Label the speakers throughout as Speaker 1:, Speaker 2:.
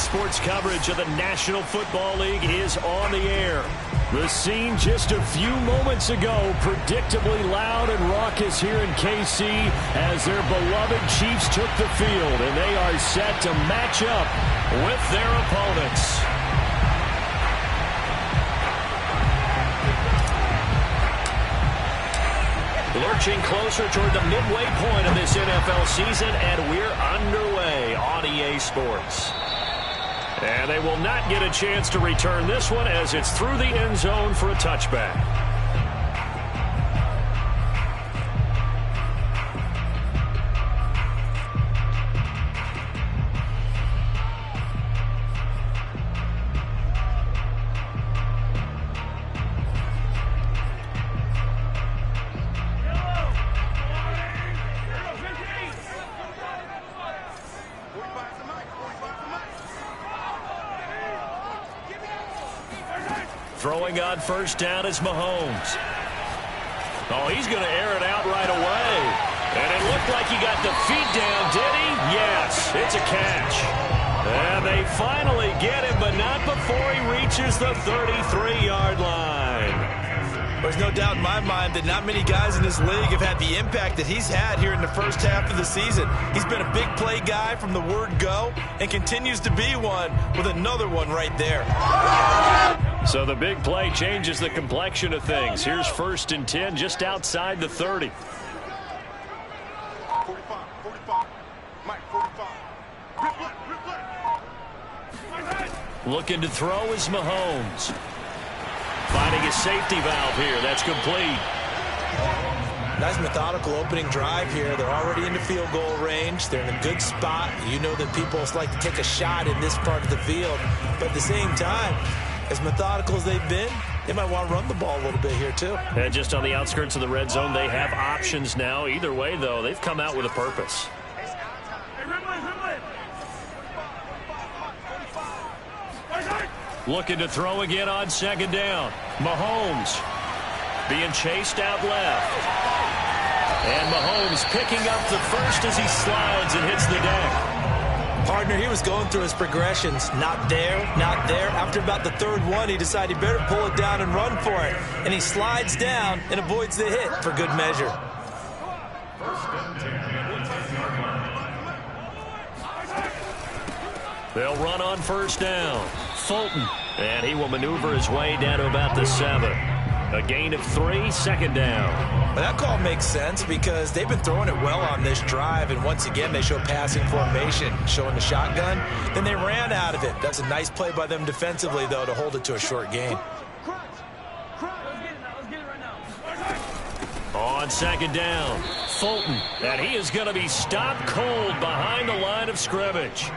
Speaker 1: Sports coverage of the National Football League is on the air. The scene just a few moments ago, predictably loud and raucous here in KC as their beloved Chiefs took the field, and they are set to match up with their opponents. Lurching closer toward the midway point of this NFL season, and we're underway on EA Sports. And they will not get a chance to return this one as it's through the end zone for a touchback. Throwing on first down is Mahomes. Oh, he's going to air it out right away. And it looked like he got the feet down, did he? Yes, it's a catch. And they finally get him, but not before he reaches the 33-yard line.
Speaker 2: There's no doubt in my mind that not many guys in this league have had the impact that he's had here in the first half of the season. He's been a big play guy from the word go and continues to be one with another one right there.
Speaker 1: So the big play changes the complexion of things. Here's 1st and 10 just outside the 30.
Speaker 3: 45. Mike, 45.
Speaker 1: Looking to throw is Mahomes. Finding a safety valve here. That's complete.
Speaker 2: Nice methodical opening drive here. They're already in the field goal range. They're in a good spot. You know that people like to take a shot in this part of the field. But at the same time, as methodical as they've been, they might want to run the ball a little bit here too.
Speaker 1: And just on the outskirts of the red zone, they have options now. Either way, though, they've come out with a purpose. Looking to throw again on 2nd down. Mahomes being chased out left. And Mahomes picking up the first as he slides and hits the deck.
Speaker 2: Partner, he was going through his progressions. Not there, not there. After about the 3rd one, he decided he better pull it down and run for it. And he slides down and avoids the hit for good measure.
Speaker 1: They'll run on 1st down. Fulton. And he will maneuver his way down to about the 7. A gain of 3, 2nd down.
Speaker 2: Well, that call makes sense because they've been throwing it well on this drive, and once again they show passing formation, showing the shotgun. Then they ran out of it. That's a nice play by them defensively, though, to hold it to a short gain.
Speaker 1: On 2nd down, Fulton, and he is going to be stopped cold behind the line of scrimmage.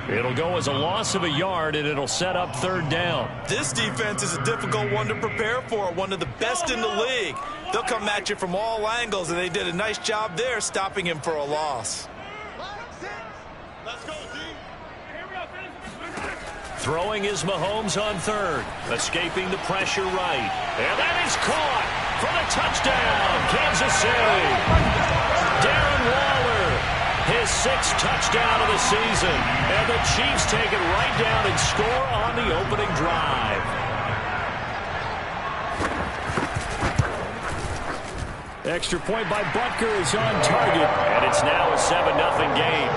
Speaker 1: It'll go as a loss of a yard, and it'll set up 3rd down.
Speaker 2: This defense is a difficult one to prepare for, one of the best in the league. They'll come at you from all angles, and they did a nice job there stopping him for a loss.
Speaker 1: Throwing is Mahomes on 3rd, escaping the pressure right. And that is caught for the touchdown, Kansas City. Darren Waller, his 6th touchdown of the season. And the Chiefs take it right down and score on the opening drive. Extra point by Butker is on target, and it's now a 7-0 game.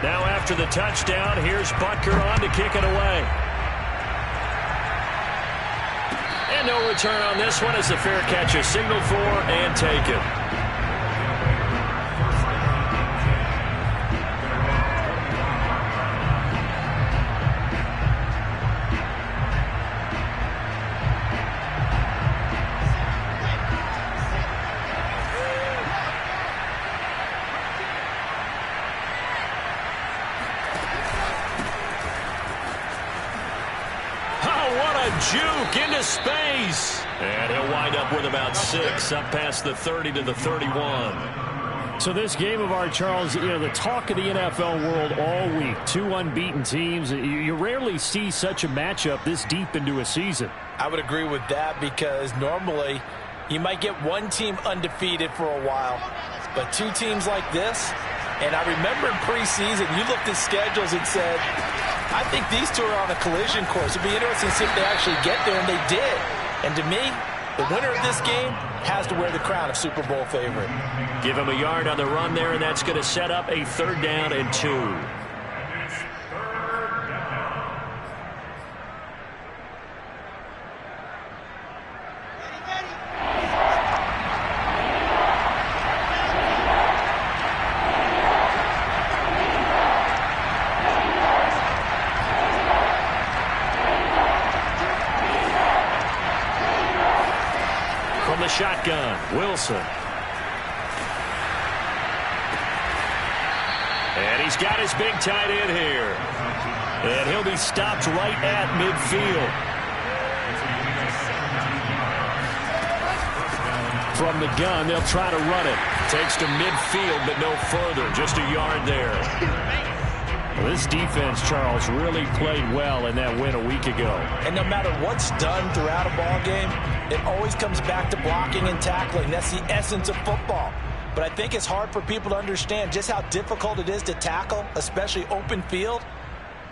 Speaker 1: Now after the touchdown, here's Butker on to kick it away. And no return on this one as the fair catch is signaled for and taken. Juke into space. And he'll wind up with about 6 up past the 30 to the 31. So this game of art, Charles, you know, the talk of the NFL world all week. 2 unbeaten teams. You rarely see such a matchup this deep into a season.
Speaker 2: I would agree with that because normally you might get one team undefeated for a while. But two teams like this, and I remember in preseason, you looked at schedules and said, I think these two are on a collision course. It'd be interesting to see if they actually get there, and they did. And to me, the winner of this game has to wear the crown of Super Bowl favorite.
Speaker 1: Give him a yard on the run there, and that's going to set up a 3rd down and 2. Shotgun, Wilson. And he's got his big tight end here. And he'll be stopped right at midfield. From the gun, they'll try to run it. Takes to midfield, but no further. Just a yard there. Well, this defense, Charles, really played well in that win a week ago.
Speaker 2: And no matter what's done throughout a ball game, it always comes back to blocking and tackling. That's the essence of football. But I think it's hard for people to understand just how difficult it is to tackle, especially open field.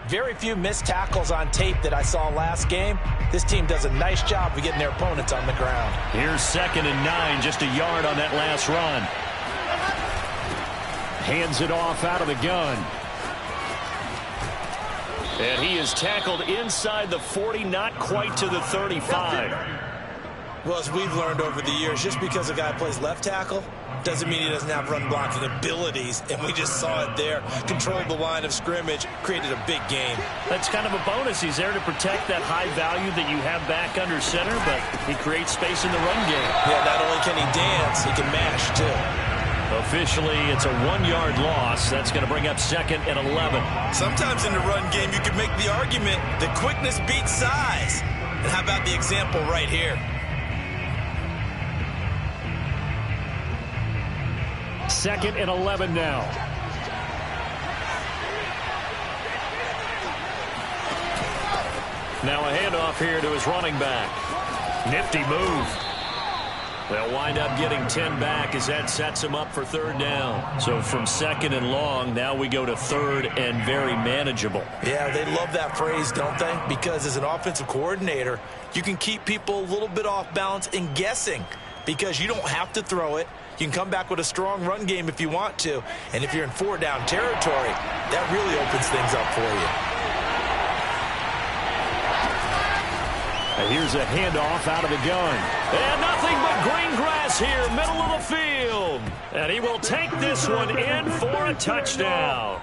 Speaker 2: Very few missed tackles on tape that I saw last game. This team does a nice job of getting their opponents on the ground.
Speaker 1: Here's 2nd and 9, just a yard on that last run. Hands it off out of the gun. And he is tackled inside the 40, not quite to the 35.
Speaker 2: Well, as we've learned over the years, just because a guy plays left tackle doesn't mean he doesn't have run blocking abilities, and we just saw it there. Controlled the line of scrimmage, created a big game.
Speaker 1: That's kind of a bonus. He's there to protect that high value that you have back under center, but he creates space in the run game.
Speaker 2: Yeah, not only can he dance, he can mash, too.
Speaker 1: Officially, it's a 1-yard loss. That's going to bring up 2nd and 11.
Speaker 2: Sometimes in the run game, you can make the argument that quickness beats size. And how about the example right here?
Speaker 1: 2nd and 11 now. Now a handoff here to his running back. Nifty move. They'll wind up getting 10 back as that sets him up for 3rd down. So from 2nd and long, now we go to 3rd and very manageable.
Speaker 2: Yeah, they love that phrase, don't they? Because as an offensive coordinator, you can keep people a little bit off balance and guessing because you don't have to throw it. You can come back with a strong run game if you want to. And if you're in 4-down territory, that really opens things up for you.
Speaker 1: And here's a handoff out of the gun. And nothing but green grass here, middle of the field. And he will take this one in for a touchdown.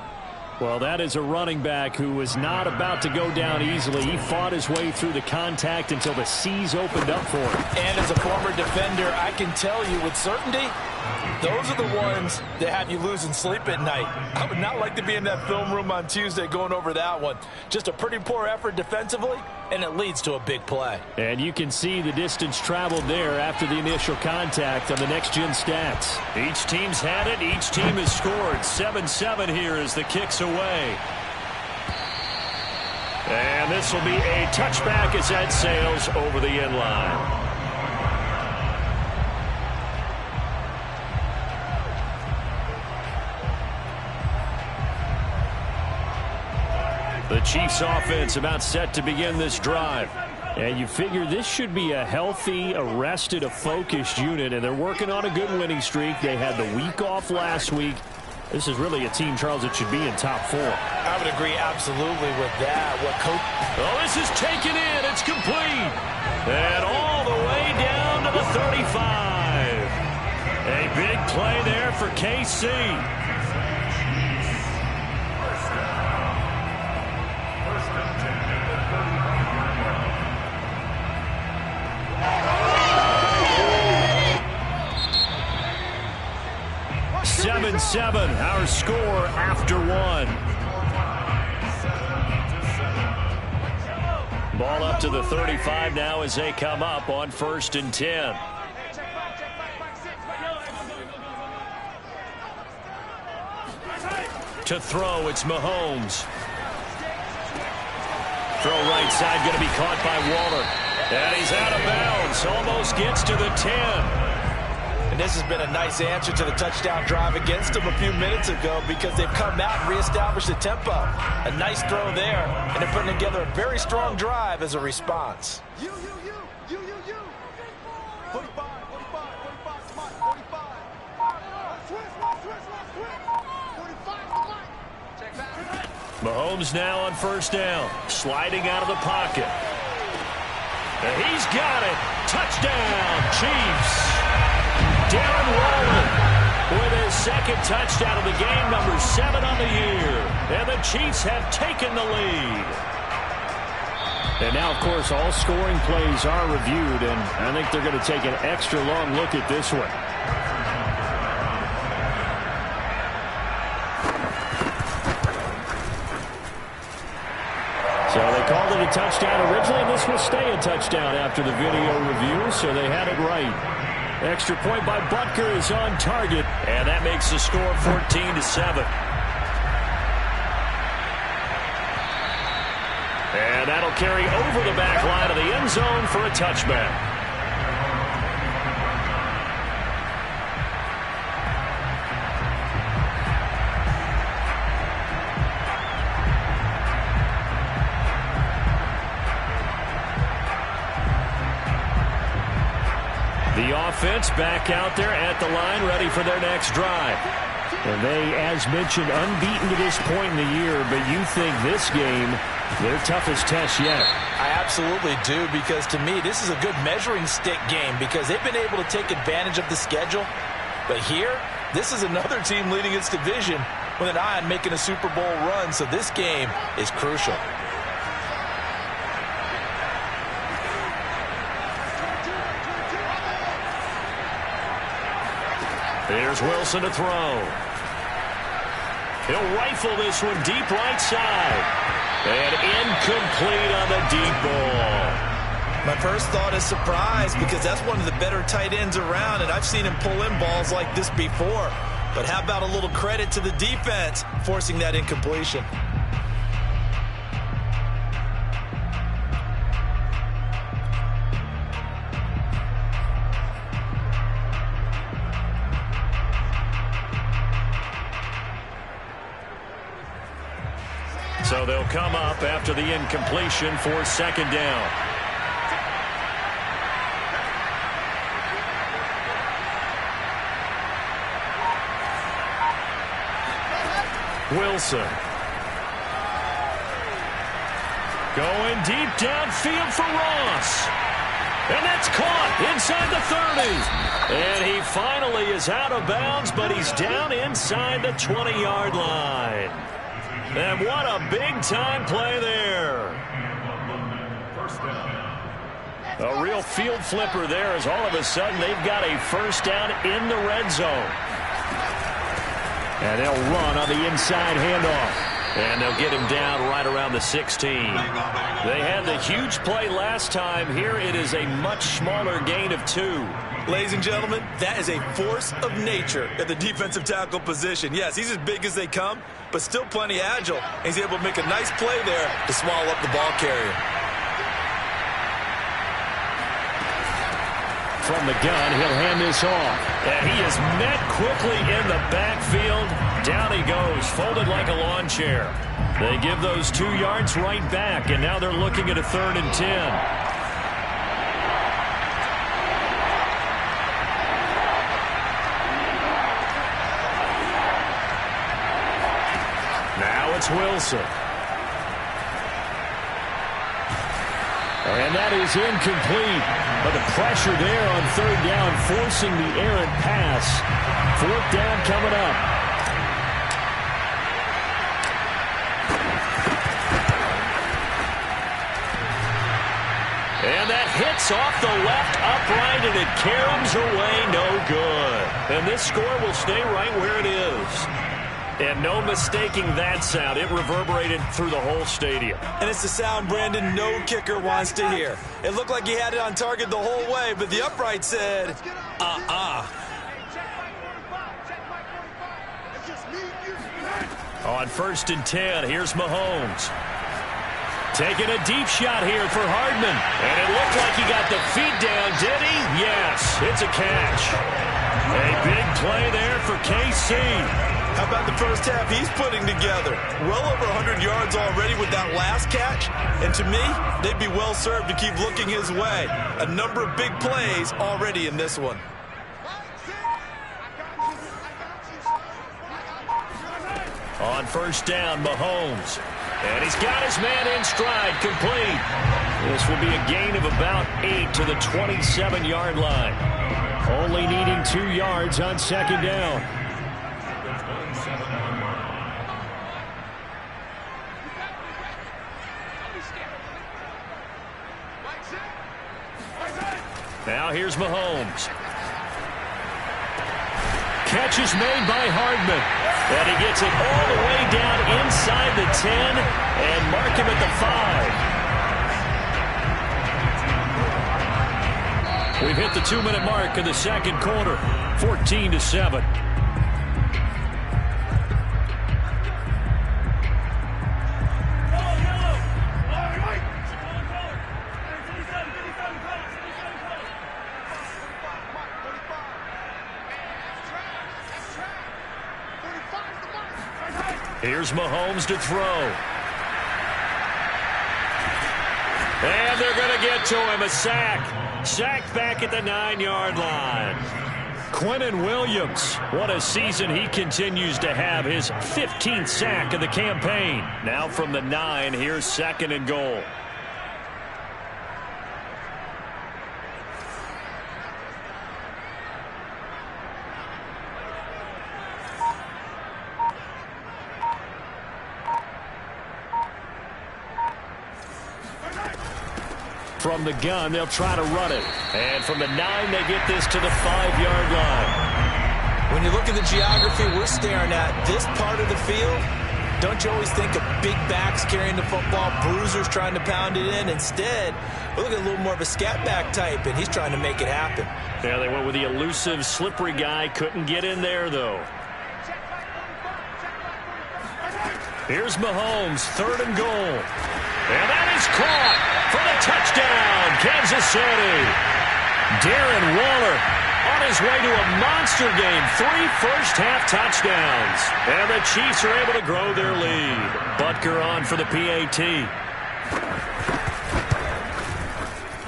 Speaker 1: Well, that is a running back who was not about to go down easily. He fought his way through the contact until the C's opened up for him.
Speaker 2: And as a former defender, I can tell you with certainty, those are the ones that have you losing sleep at night. I would not like to be in that film room on Tuesday going over that one. Just a pretty poor effort defensively, and it leads to a big play.
Speaker 1: And you can see the distance traveled there after the initial contact on the next-gen stats. Each team's had it. Each team has scored. 7-7 here as the kick's away. And this will be a touchback as that sails over the end line. The Chiefs offense about set to begin this drive. And you figure this should be a healthy, a rested, a focused unit, and they're working on a good winning streak. They had the week off last week. This is really a team, Charles, that should be in top 4.
Speaker 2: I would agree absolutely with that.
Speaker 1: Oh, this is taken in. It's complete. And all the way down to the 35. A big play there for KC. Our score after 1. Ball up to the 35 now as they come up on 1st and 10. To throw, it's Mahomes. Throw right side, going to be caught by Waller. And he's out of bounds. Almost gets to the 10.
Speaker 2: And this has been a nice answer to the touchdown drive against them a few minutes ago because they've come out and reestablished the tempo. A nice throw there, and they're putting together a very strong drive as a response.
Speaker 3: You. 45, 45, 45. Switch. 45, check back.
Speaker 1: Mahomes now on first down, sliding out of the pocket. And he's got it. Touchdown, Chiefs. Darren Waller with his second touchdown of the game, number 7 on the year. And the Chiefs have taken the lead.
Speaker 4: And now, of course, all scoring plays are reviewed, and I think they're going to take an extra long look at this one. So they called it a touchdown originally, and this will stay a touchdown after the video review, so they had it right. Extra point by Butker is on target,
Speaker 1: and that makes the score 14-7. And that'll carry over the back line of the end zone for a touchback. The offense back out there at the line, ready for their next drive.
Speaker 4: And they, as mentioned, unbeaten to this point in the year, but you think this game, their toughest test yet.
Speaker 2: I absolutely do, because to me, this is a good measuring stick game because they've been able to take advantage of the schedule. But here, this is another team leading its division with an eye on making a Super Bowl run, so this game is crucial.
Speaker 1: Here's Wilson to throw. He'll rifle this one deep right side. And incomplete on the deep ball.
Speaker 2: My first thought is surprise because that's one of the better tight ends around, and I've seen him pull in balls like this before. But how about a little credit to the defense forcing that incompletion?
Speaker 1: So they'll come up after the incompletion for second down. Wilson. Going deep downfield for Ross. And that's caught inside the 30. And he finally is out of bounds, but he's down inside the 20-yard line. And what a big-time play there. A real field flipper there as all of a sudden they've got a first down in the red zone.
Speaker 4: And they'll run on the inside handoff.
Speaker 1: And they'll get him down right around the 16. They had the huge play last time. Here it is a much smaller gain of 2.
Speaker 2: Ladies and gentlemen, that is a force of nature at the defensive tackle position. Yes, he's as big as they come, but still plenty agile. He's able to make a nice play there to swallow up the ball carrier.
Speaker 4: From the gun, he'll hand this off.
Speaker 1: And he is met quickly in the backfield. Down he goes, folded like a lawn chair. They give those 2 yards right back, and now they're looking at a 3rd and 10. Now it's Wilson.
Speaker 4: And that is incomplete. But the pressure there on 3rd down, forcing the errant pass. 4th down coming up.
Speaker 1: And that hits off the left upright, and it caroms away no good. And this score will stay right where it is. And no mistaking that sound. It reverberated through the whole stadium.
Speaker 2: And it's the sound Brandon no kicker wants to hear. It looked like he had it on target the whole way, but the upright said,
Speaker 1: On 1st and 10, here's Mahomes. Taking a deep shot here for Hardman. And it looked like he got the feet down, did he? Yes, it's a catch.
Speaker 4: A big play there for KC.
Speaker 2: How about the first half he's putting together? Well over 100 yards already with that last catch. And to me, they'd be well served to keep looking his way. A number of big plays already in this one.
Speaker 4: On first down, Mahomes. And he's got his man in stride, complete. This will be a gain of about 8 to the 27-yard line. Only needing 2 yards on second down. Now here's Mahomes. Catch is made by Hardman. And he gets it all the way down inside the 10 and mark him at the 5. We've hit the 2-minute mark of the second quarter, 14-7. Here's Mahomes to throw. And they're going to get to him. A sack. Sacked back at the 9-yard line. Quinnen Williams. What a season he continues to have. His 15th sack of the campaign. Now from the 9, here's second and goal. From the gun, they'll try to run it. And from the 9, they get this to the 5-yard line.
Speaker 2: When you look at the geography we're staring at, this part of the field, don't you always think of big backs carrying the football, bruisers trying to pound it in? Instead, we look at a little more of a scat back type, and he's trying to make it happen.
Speaker 4: Yeah, they went with the elusive, slippery guy. Couldn't get in there, though. Here's Mahomes, third and goal. And that is caught for the touchdown, Kansas City. Darren Waller on his way to a monster game. 3 first-half touchdowns. And the Chiefs are able to grow their lead. Butker on for the PAT.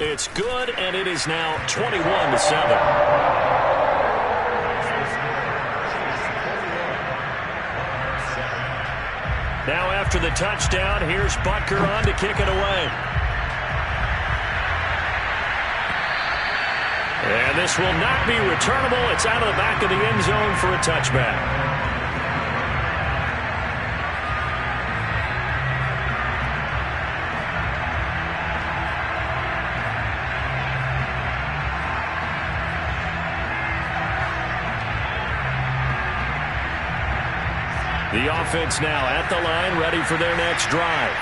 Speaker 4: It's good, and it is now 21-7. Now after the touchdown, here's Butker on to kick it away. And this will not be returnable. It's out of the back of the end zone for a touchback. The offense now at the line, ready for their next drive.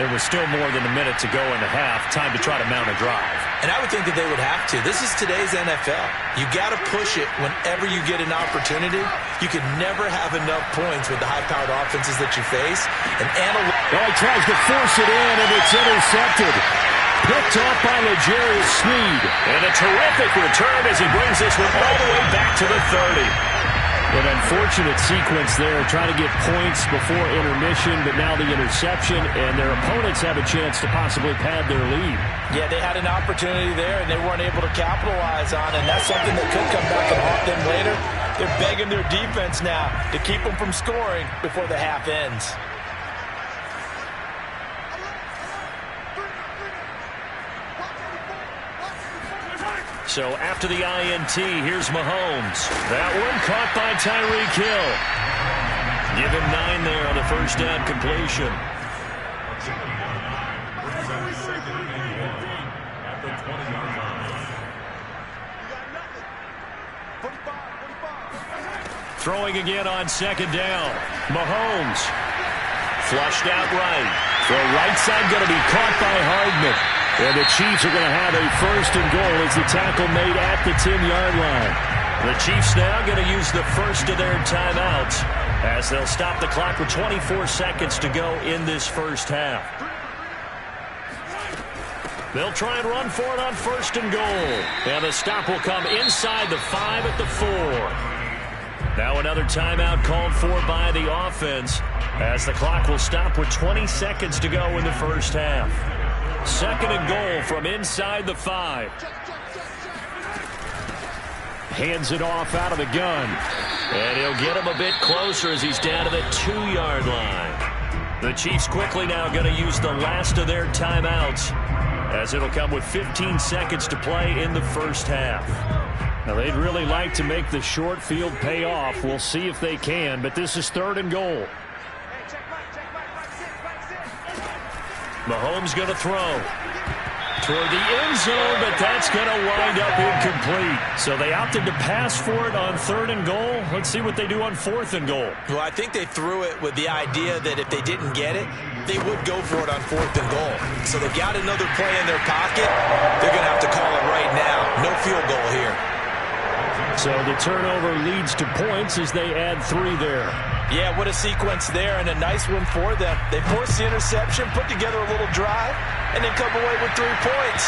Speaker 4: There was still more than a minute to go in the half. Time to try to mount a drive.
Speaker 2: And I would think that they would have to. This is today's NFL. You got to push it whenever you get an opportunity. You can never have enough points with the high-powered offenses that you face. And
Speaker 4: he tries to force it in, and it's intercepted. Picked off by L'Jarius Sneed. And a terrific return as he brings this one all the way back to the 30. An unfortunate sequence there, trying to get points before intermission, but now the interception, and their opponents have a chance to possibly pad their lead.
Speaker 2: Yeah, they had an opportunity there, and they weren't able to capitalize on it, and that's something that could come back and haunt them later. They're begging their defense now to keep them from scoring before the half ends.
Speaker 4: So after the INT, here's Mahomes. That one caught by Tyreek Hill. Give him 9 there on the first down completion. Throwing again on second down. Mahomes. Flushed out right. Throw right side going to be caught by Hardman. And the Chiefs are going to have a first and goal as the tackle made at the 10-yard line. The Chiefs now going to use the first of their timeouts as they'll stop the clock with 24 seconds to go in this first half.
Speaker 1: They'll try and run for it on 1st and goal. And the stop will come inside the 5 at the 4. Now another timeout called for by the offense as the clock will stop with 20 seconds to go in the first half. 2nd and goal from inside the 5. Hands it off out of the gun. And he'll get him a bit closer as he's down to the 2-yard line. The Chiefs quickly now going to use the last of their timeouts as it'll come with 15 seconds to play in the first half. Now, they'd really like to make the short field pay off. We'll see if they can, but this is 3rd and goal. Mahomes going to throw toward the end zone, but that's going to wind up incomplete. So they opted to pass for it on 3rd and goal. Let's see what they do on 4th and goal.
Speaker 2: Well, I think they threw it with the idea that if they didn't get it, they would go for it on 4th and goal. So they've got another play in their pocket. They're going to have to call it right now. No field goal here.
Speaker 1: So the turnover leads to points as they add 3 there.
Speaker 2: Yeah, what a sequence there, and a nice one for them. They forced the interception, put together a little drive, and then come away with 3 points.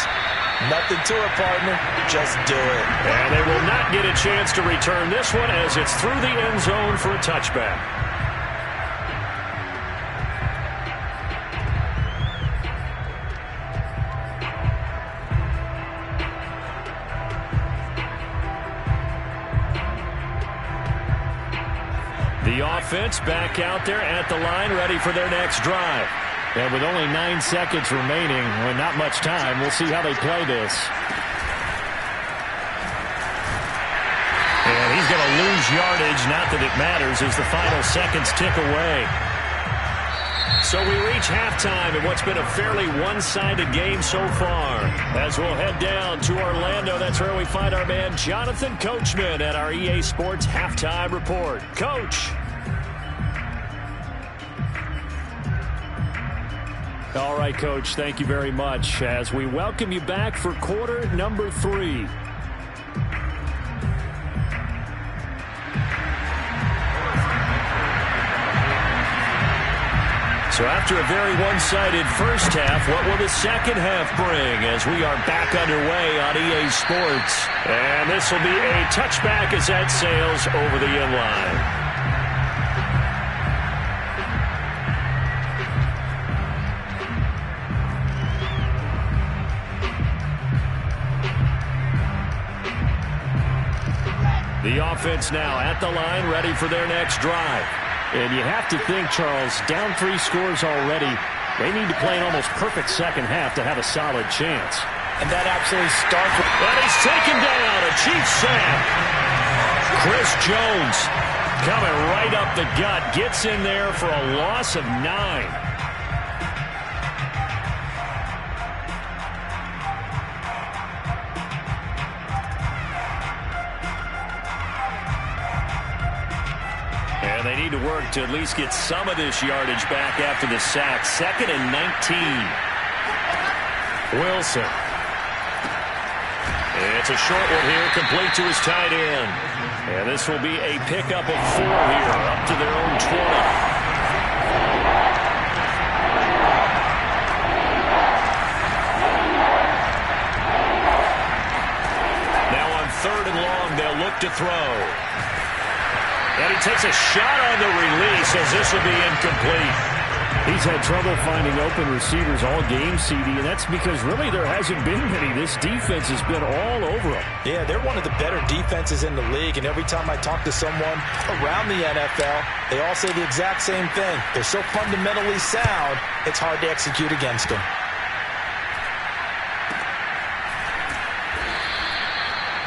Speaker 2: Nothing to it, partner. Just do it.
Speaker 1: And they will not get a chance to return this one as it's through the end zone for a touchback. The offense back out there at the line, ready for their next drive. And with only 9 seconds remaining, well, not much time, we'll see how they play this. And he's going to lose yardage, not that it matters, as the final seconds tick away. So we reach halftime in what's been a fairly one-sided game so far. As we'll head down to Orlando, that's where we find our man Jonathan Coachman at our EA Sports Halftime Report. Coach. All right, Coach, thank you very much as we welcome you back for quarter number 3. So after a very one-sided first half, what will the second half bring as we are back underway on EA Sports? And this will be a touchback as that sails over the end line. The offense now at the line, ready for their next drive. And you have to think, Charles, down 3 scores already. They need to play an almost perfect second half to have a solid chance.
Speaker 2: And that absolutely starts with...
Speaker 1: And he's taken down, a Chiefs sack. Chris Jones coming right up the gut, gets in there for a loss of 9. And they need to work to at least get some of this yardage back after the sack. 2nd and 19. Wilson. It's a short one here, complete to his tight end. And this will be a pickup of 4 here, up to their own 20. Now on 3rd and long, they'll look to throw. And he takes a shot on the release as this will be incomplete.
Speaker 4: He's had trouble finding open receivers all game, CD, and that's because really there hasn't been many. This defense has been all over him.
Speaker 2: Yeah, they're one of the better defenses in the league, and every time I talk to someone around the NFL, they all say the exact same thing. They're so fundamentally sound, it's hard to execute against them.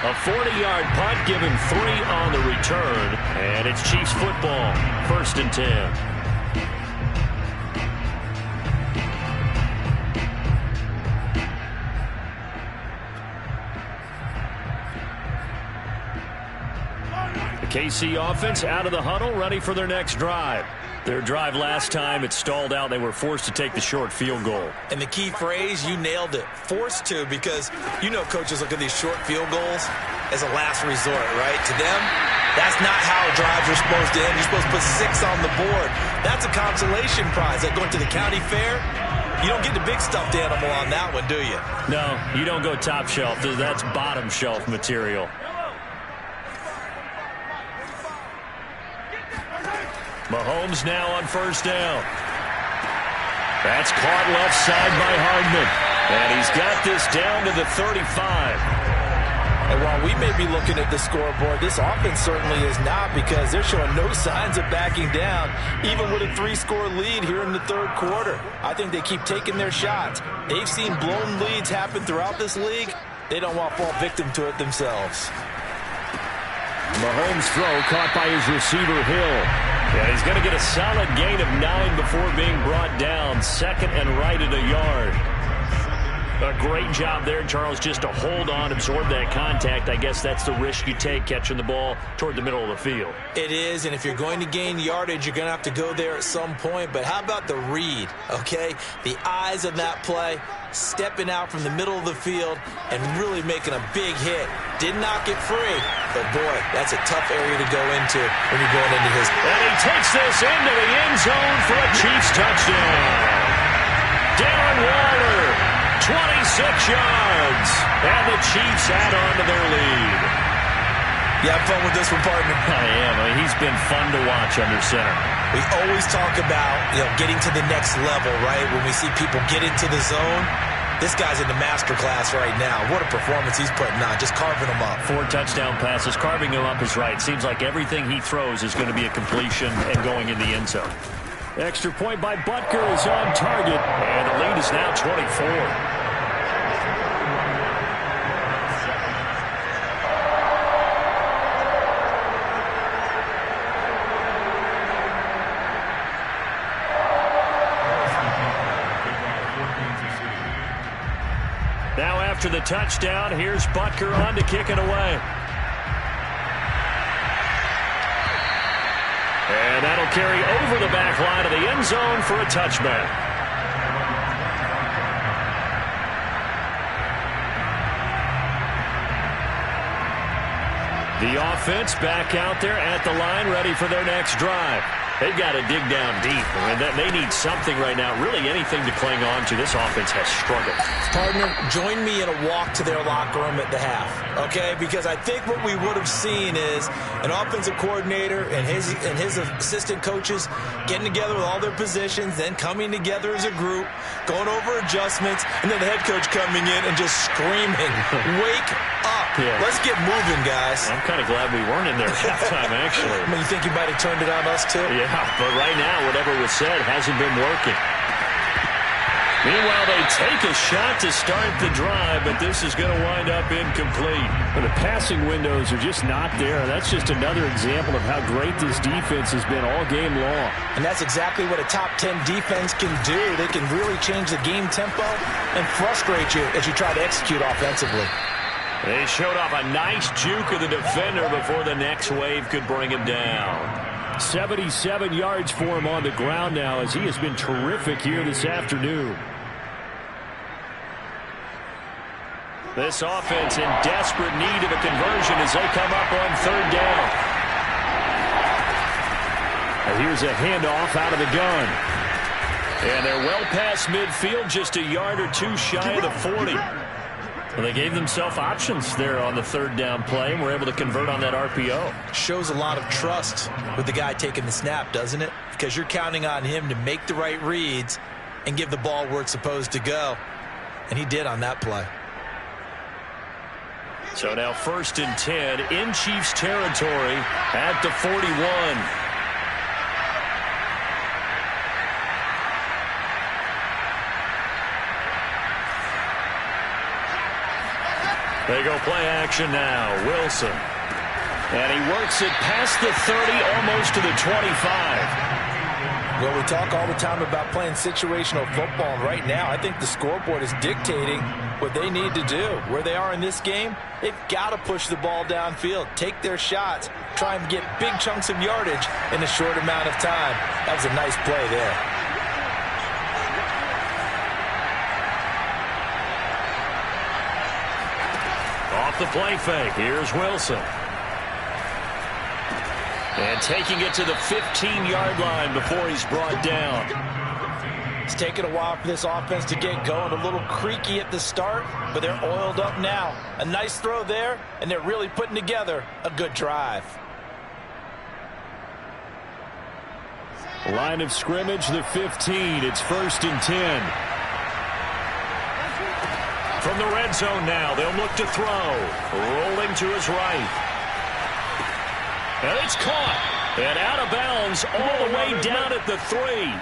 Speaker 1: A 40-yard punt, given 3 on the return, and it's Chiefs football, 1st and 10. The KC offense out of the huddle, ready for their next drive. Their drive last time, it stalled out. They were forced to take the short field goal.
Speaker 2: And the key phrase, you nailed it, forced to, because you know coaches look at these short field goals as a last resort, right? To them, that's not how drives are supposed to end. You're supposed to put 6 on the board. That's a consolation prize. Like going to the county fair, you don't get the big stuffed animal on that one, do you?
Speaker 1: No, you don't go top shelf. That's bottom shelf material. Mahomes now on first down. That's caught left side by Hardman. And he's got this down to the 35.
Speaker 2: And while we may be looking at the scoreboard, this offense certainly is not, because they're showing no signs of backing down, even with a 3-score lead here in the third quarter. I think they keep taking their shots. They've seen blown leads happen throughout this league. They don't want to fall victim to it themselves.
Speaker 4: Mahomes' throw caught by his receiver, Hill.
Speaker 1: Yeah, he's going to get a solid gain of 9 before being brought down. Second and right at a yard. A great job there, Charles, just to hold on, absorb that contact. I guess that's the risk you take catching the ball toward the middle of the field.
Speaker 2: It is, and if you're going to gain yardage, you're going to have to go there at some point. But how about the read, okay? The eyes of that play, stepping out from the middle of the field and really making a big hit. Did not get free, but boy, that's a tough area to go into when you're going into his.
Speaker 1: And he takes this into the end zone for a Chiefs touchdown. Darren Waller, 26 yards, and the Chiefs add on to their lead.
Speaker 2: You have fun with this one, partner?
Speaker 1: I am. He's been fun to watch under center.
Speaker 2: We always talk about, getting to the next level, right? When we see people get into the zone, this guy's in the master class right now. What a performance he's putting on, just carving them up.
Speaker 1: 4 touchdown passes. Carving him up is right. Seems like everything he throws is going to be a completion and going in the end zone.
Speaker 4: Extra point by Butker is on target.
Speaker 1: And the lead is now 24. Now after the touchdown, here's Butker on to kick it away. And that'll carry over the back line of the end zone for a touchback. The offense back out there at the line, ready for their next drive. They've got to dig down deep. I mean, they need something right now, really anything to cling on to. This offense has struggled.
Speaker 2: Partner, join me in a walk to their locker room at the half, okay? Because I think what we would have seen is an offensive coordinator and his assistant coaches getting together with all their positions, then coming together as a group, going over adjustments, and then the head coach coming in and just screaming, wake up. Yeah. Let's get moving, guys.
Speaker 1: I'm kind of glad we weren't in there at halftime, actually.
Speaker 2: I mean, you think you might have turned it on us, too?
Speaker 1: Yeah, but right now, whatever was said hasn't been working. Meanwhile, they take a shot to start the drive, but this is going to wind up incomplete.
Speaker 4: But the passing windows are just not there. That's just another example of how great this defense has been all game long.
Speaker 2: And that's exactly what a top 10 defense can do. They can really change the game tempo and frustrate you as you try to execute offensively.
Speaker 1: They showed off a nice juke of the defender before the next wave could bring him down.
Speaker 4: 77 yards for him on the ground now, as he has been terrific here this afternoon.
Speaker 1: This offense in desperate need of a conversion as they come up on third down.
Speaker 4: And here's a handoff out of the gun.
Speaker 1: And they're well past midfield, just a yard or two shy of the 40. Well, they gave themselves options there on the third down play and were able to convert on that RPO.
Speaker 2: Shows a lot of trust with the guy taking the snap, doesn't it? Because you're counting on him to make the right reads and give the ball where it's supposed to go. And he did on that play.
Speaker 1: So now 1st and 10 in Chiefs territory at the 41. They go play action now. Wilson. And he works it past the 30, almost to the 25.
Speaker 2: Well, we talk all the time about playing situational football, and right now I think the scoreboard is dictating what they need to do. Where they are in this game, they've got to push the ball downfield, take their shots, try and get big chunks of yardage in a short amount of time. That was a nice play there.
Speaker 1: Off the play fake, here's Wilson. And taking it to the 15-yard line before he's brought down.
Speaker 2: It's taken a while for this offense to get going. A little creaky at the start, but they're oiled up now. A nice throw there, and they're really putting together a good drive.
Speaker 4: Line of scrimmage, the 15. It's 1st and 10.
Speaker 1: From the red zone now, they'll look to throw. Rolling to his right. And it's caught. And out of bounds all the way down at the 3.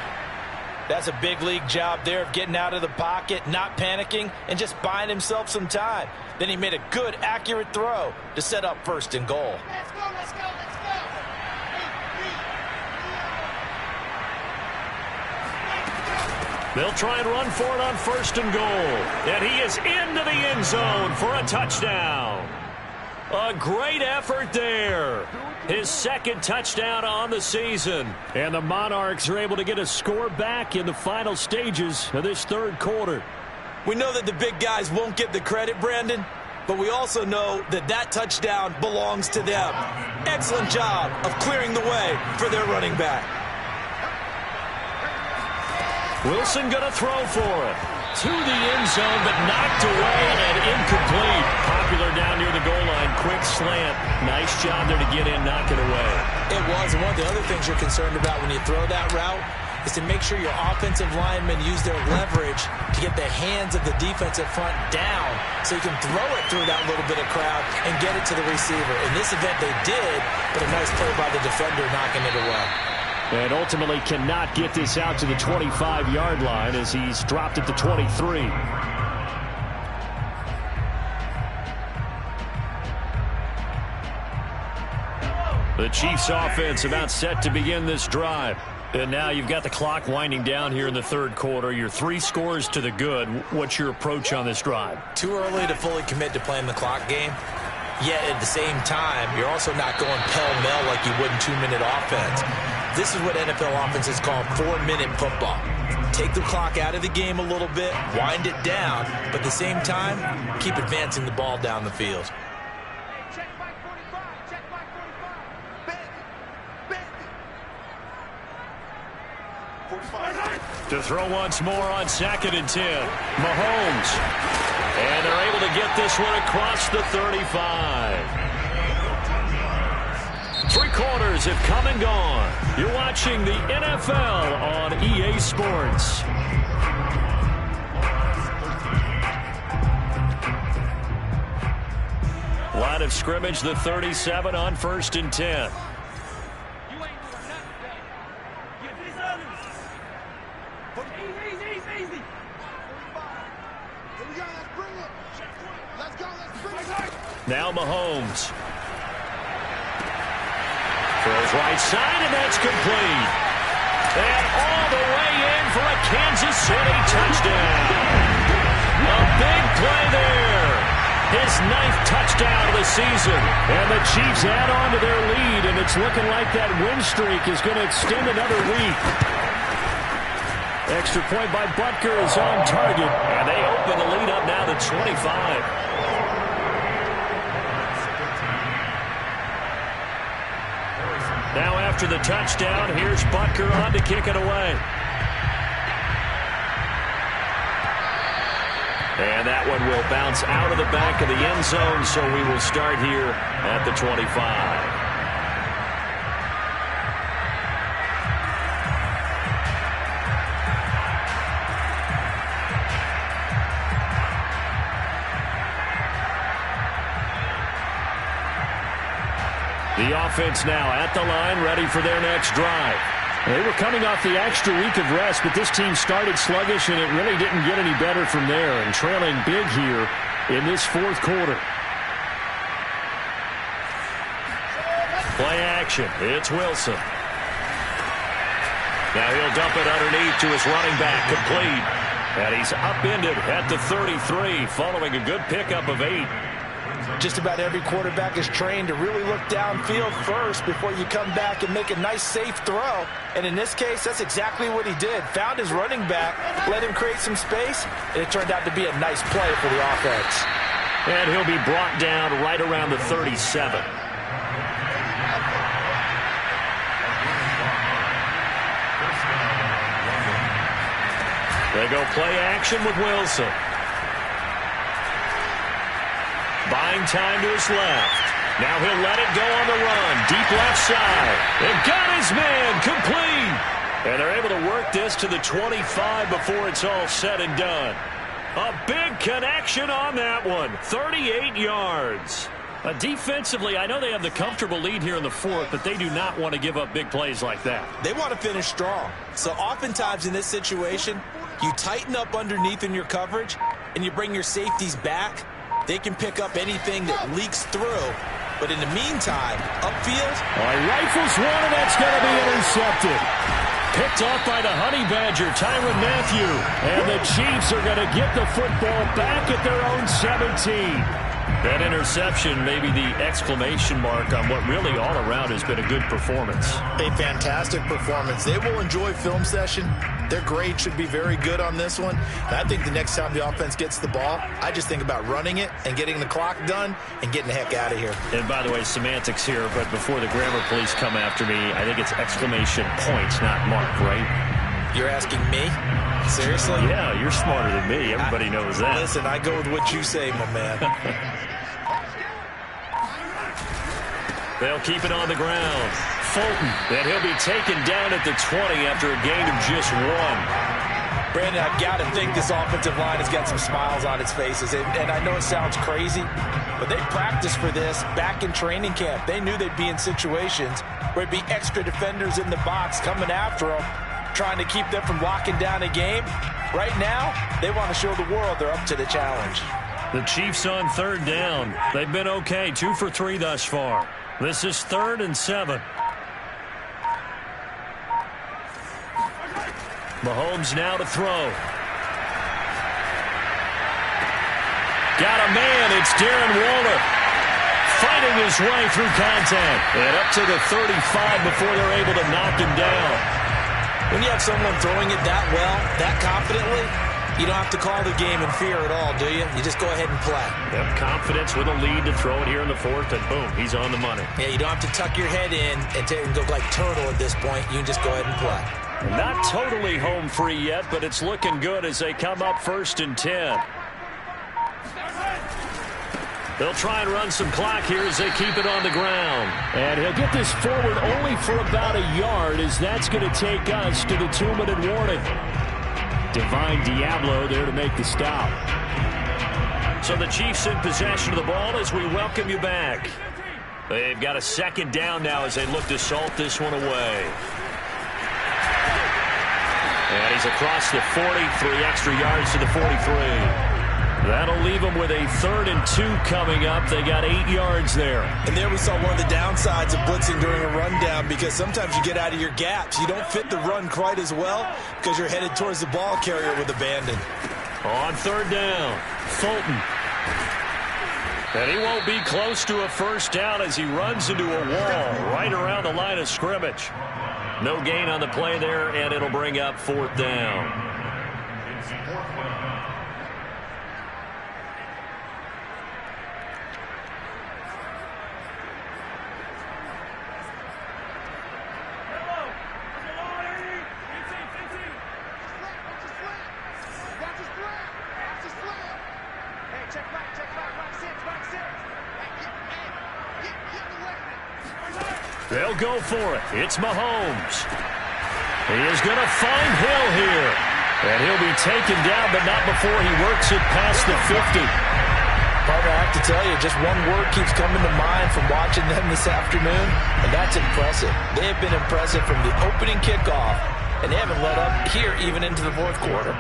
Speaker 2: That's a big league job there of getting out of the pocket, not panicking, and just buying himself some time. Then he made a good, accurate throw to set up 1st and goal.
Speaker 3: Let's go, let's go, let's go.
Speaker 1: They'll try and run for it on 1st and goal. And he is into the end zone for a touchdown. A great effort there. His 2nd touchdown on the season.
Speaker 4: And the Monarchs are able to get a score back in the final stages of this 3rd quarter.
Speaker 2: We know that the big guys won't get the credit, Brandon, but we also know that that touchdown belongs to them. Excellent job of clearing the way for their running back.
Speaker 1: Wilson going to throw for it. To the end zone, but knocked away and incomplete. Popular down near the goal line. Quick slant. Nice job there to get in, knock it away.
Speaker 2: It was. And one of the other things you're concerned about when you throw that route is to make sure your offensive linemen use their leverage to get the hands of the defensive front down so you can throw it through that little bit of crowd and get it to the receiver. In this event, they did, but a nice play by the defender knocking it away.
Speaker 4: And ultimately cannot get this out to the 25-yard line as he's dropped at the 23. The Chiefs offense about set to begin this drive. And now you've got the clock winding down here in the 3rd quarter. You're 3 scores to the good. What's your approach on this drive?
Speaker 2: Too early to fully commit to playing the clock game. Yet at the same time, you're also not going pell-mell like you would in 2-minute offense. This is what NFL offenses call 4-minute football. Take the clock out of the game a little bit, wind it down, but at the same time, keep advancing the ball down the field.
Speaker 3: Check back 45, check back 45. Bend it. 45.
Speaker 1: To throw once more on 2nd and 10. Mahomes. And they're able to get this one across the 35. 3 quarters have come and gone. You're watching the NFL on EA Sports. Line of scrimmage, the 37 on 1st and 10.
Speaker 3: You ain't doing nothing today. Get these others. Easy. 45. Here we go, let's bring it. Let's go, let's bring it.
Speaker 1: Now Mahomes. Throws right side, and that's complete. And all the way in for a Kansas City touchdown. A big play there. His 9th touchdown of the season. And the Chiefs add on to their lead, and it's looking like that win streak is going to extend another week. Extra point by Butker is on target. And they open the lead up now to 25. Now after the touchdown, here's Butker on to kick it away. And that one will bounce out of the back of the end zone, so we will start here at the 25. The offense now at the line, ready for their next drive. They were coming off the extra week of rest, but this team started sluggish, and it really didn't get any better from there, and trailing big here in this 4th quarter. Play action. It's Wilson. Now he'll dump it underneath to his running back, complete. And he's upended at the 33, following a good pickup of 8.
Speaker 2: Just about every quarterback is trained to really look downfield first before you come back and make a nice, safe throw. And in this case, that's exactly what he did. Found his running back, let him create some space, and it turned out to be a nice play for the offense.
Speaker 1: And he'll be brought down right around the 37. They go play action with Wilson. Buying time to his left. Now he'll let it go on the run. Deep left side. They've got his man complete. And they're able to work this to the 25 before it's all said and done. A big connection on that one. 38 yards. Defensively, I know they have the comfortable lead here in the fourth, but they do not want to give up big plays like that.
Speaker 2: They want to finish strong. So oftentimes in this situation, you tighten up underneath in your coverage, and you bring your safeties back. They can pick up anything that leaks through. But in the meantime, upfield.
Speaker 4: Rifles one, and that's going to be intercepted. Picked off by the Honey Badger, Tyrann Mathieu. And the Chiefs are going to get the football back at their own 17. That interception may be the exclamation mark on what really all around has been a good performance.
Speaker 5: A fantastic performance. They will enjoy film session. Their grade should be very good on this one. And I think the next time the offense gets the ball, I just think about running it and getting the clock done and getting the heck out of here.
Speaker 1: And by the way, semantics here, but before the grammar police come after me, I think it's exclamation points, not mark, right?
Speaker 2: You're asking me? Seriously?
Speaker 1: Yeah, you're smarter than me. Everybody knows that.
Speaker 2: Listen, I go with what you say, my man.
Speaker 1: They'll keep it on the ground. Fulton, and he'll be taken down at the 20 after a gain of just 1.
Speaker 2: Brandon, I've got to think this offensive line has got some smiles on its faces. And I know it sounds crazy, but they practiced for this back in training camp. They knew they'd be in situations where it'd be extra defenders in the box coming after them, trying to keep them from locking down a game. Right now, they want to show the world they're up to the challenge.
Speaker 1: The Chiefs on third down. They've been okay, 2 for 3 thus far. This is 3rd and 7. Mahomes now to throw. Got a man. It's Darren Waller fighting his way through contact. And up to the 35 before they're able to knock him down.
Speaker 2: When you have someone throwing it that well, that confidently, you don't have to call the game in fear at all, do you? You just go ahead and play.
Speaker 1: Yep, confidence with a lead to throw it here in the fourth, and boom, he's on the money.
Speaker 2: Yeah, you don't have to tuck your head in and go like turtle at this point. You can just go ahead and play.
Speaker 1: Not totally home free yet, but it's looking good as they come up 1st and 10. They'll try and run some clock here as they keep it on the ground.
Speaker 4: And he'll get this forward only for about a yard, as that's going to take us to the 2-minute warning. Divine Diablo there to make the stop.
Speaker 1: So the Chiefs in possession of the ball as we welcome you back. They've got a 2nd down now as they look to salt this one away. And he's across the 40, 3 extra yards to the 43. That'll leave them with a 3rd and 2 coming up. They got 8 yards there.
Speaker 2: And there we saw one of the downsides of blitzing during a rundown, because sometimes you get out of your gaps. You don't fit the run quite as well because you're headed towards the ball carrier with abandon.
Speaker 1: On 3rd down, Fulton. And he won't be close to a 1st down as he runs into a wall right around the line of scrimmage. No gain on the play there, and it'll bring up 4th down. They'll go for it. It's Mahomes. He is going to find Hill here. And he'll be taken down, but not before he works it past the 50.
Speaker 2: Partner, I have to tell you, just one word keeps coming to mind from watching them this afternoon, and that's impressive. They have been impressive from the opening kickoff, and they haven't let up here even into the 4th quarter.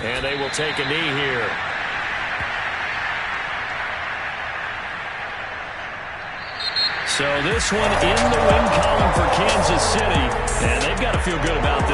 Speaker 1: And they will take a knee here. So this one in the win column for Kansas City. And they've got to feel good about this.